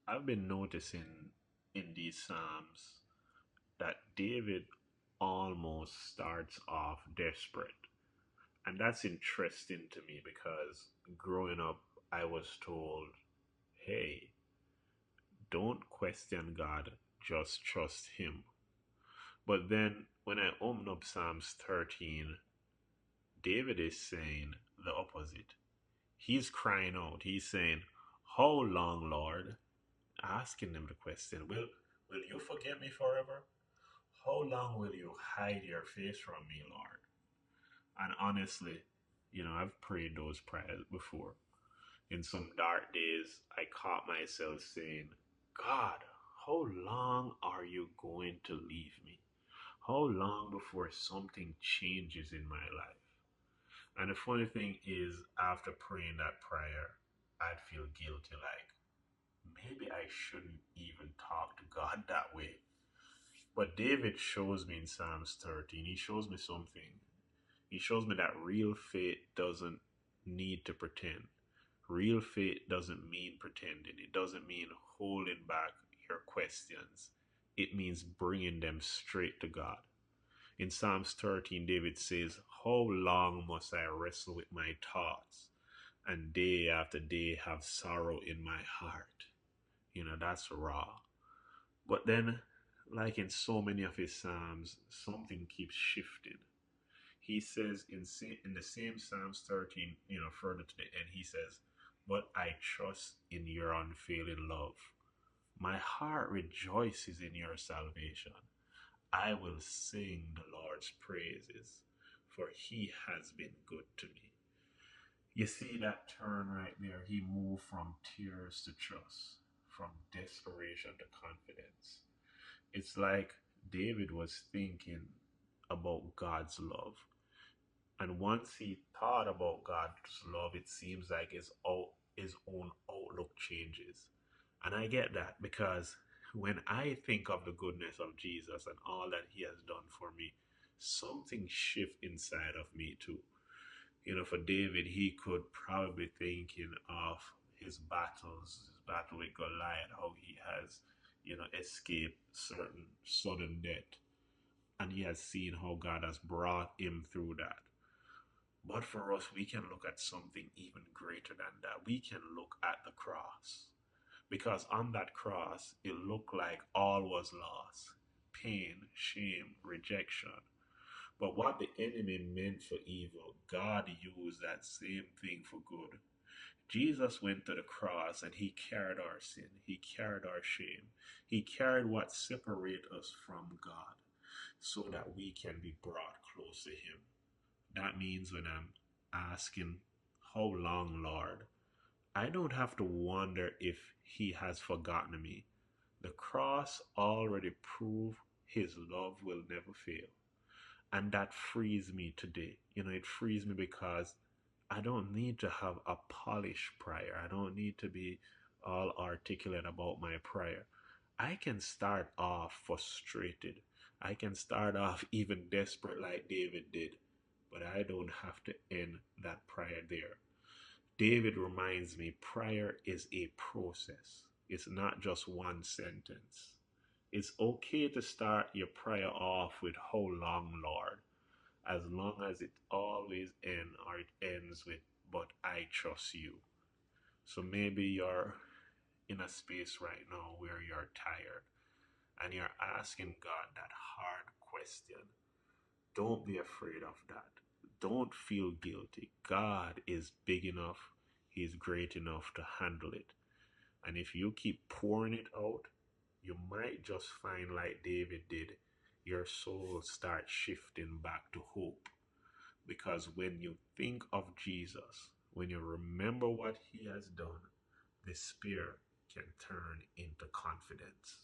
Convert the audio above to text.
I've been noticing in these Psalms that David almost starts off desperate. And that's interesting to me because growing up, I was told, hey, don't question God, just trust Him. But then when I open up Psalms 13, David is saying the opposite. He's crying out. He's saying, how long, Lord? Asking them the question, will you forget me forever? How long will you hide your face from me, Lord? And honestly, I've prayed those prayers before. In some dark days, I caught myself saying, God, how long are you going to leave me? How long before something changes in my life? And the funny thing is, after praying that prayer, I'd feel guilty like, maybe I shouldn't even talk to God that way. But David shows me in Psalms 13, he shows me something. He shows me that real faith doesn't need to pretend. Real faith doesn't mean pretending. It doesn't mean holding back your questions. It means bringing them straight to God. In Psalms 13, David says, how long must I wrestle with my thoughts and day after day have sorrow in my heart? That's raw. But then, like in so many of his Psalms, something keeps shifting. He says in the same Psalms 13, further to the end, he says, but I trust in your unfailing love. My heart rejoices in your salvation. I will sing the Lord's praises, for he has been good to me. You see that turn right there? He moved from tears to trust, from desperation to confidence. It's like David was thinking about God's love. And once he thought about God's love, it seems like his own outlook changes. And I get that because when I think of the goodness of Jesus and all that he has done for me, something shifts inside of me too. For David, he could probably thinking of his battles, his battle with Goliath, how he has, escaped certain sudden death. And he has seen how God has brought him through that. But for us, we can look at something even greater than that. We can look at the cross. Because on that cross, it looked like all was lost: pain, shame, rejection. But what the enemy meant for evil, God used that same thing for good. Jesus went to the cross and he carried our sin, he carried our shame, he carried what separates us from God so that we can be brought close to him. That means when I'm asking, how long, Lord? I don't have to wonder if he has forgotten me. The cross already proved his love will never fail. And that frees me today. It frees me because I don't need to have a polished prayer. I don't need to be all articulate about my prayer. I can start off frustrated. I can start off even desperate like David did. But I don't have to end that prayer there. David reminds me prayer is a process. It's not just one sentence. It's okay to start your prayer off with how long, Lord, as long as it always ends or it ends with but I trust you. So maybe you're in a space right now where you're tired and you're asking God that hard question. Don't be afraid of that. Don't feel guilty. God is big enough, He's great enough to handle it. And if you keep pouring it out, you might just find, like David did, your soul start shifting back to hope. Because when you think of Jesus, when you remember what He has done, despair can turn into confidence.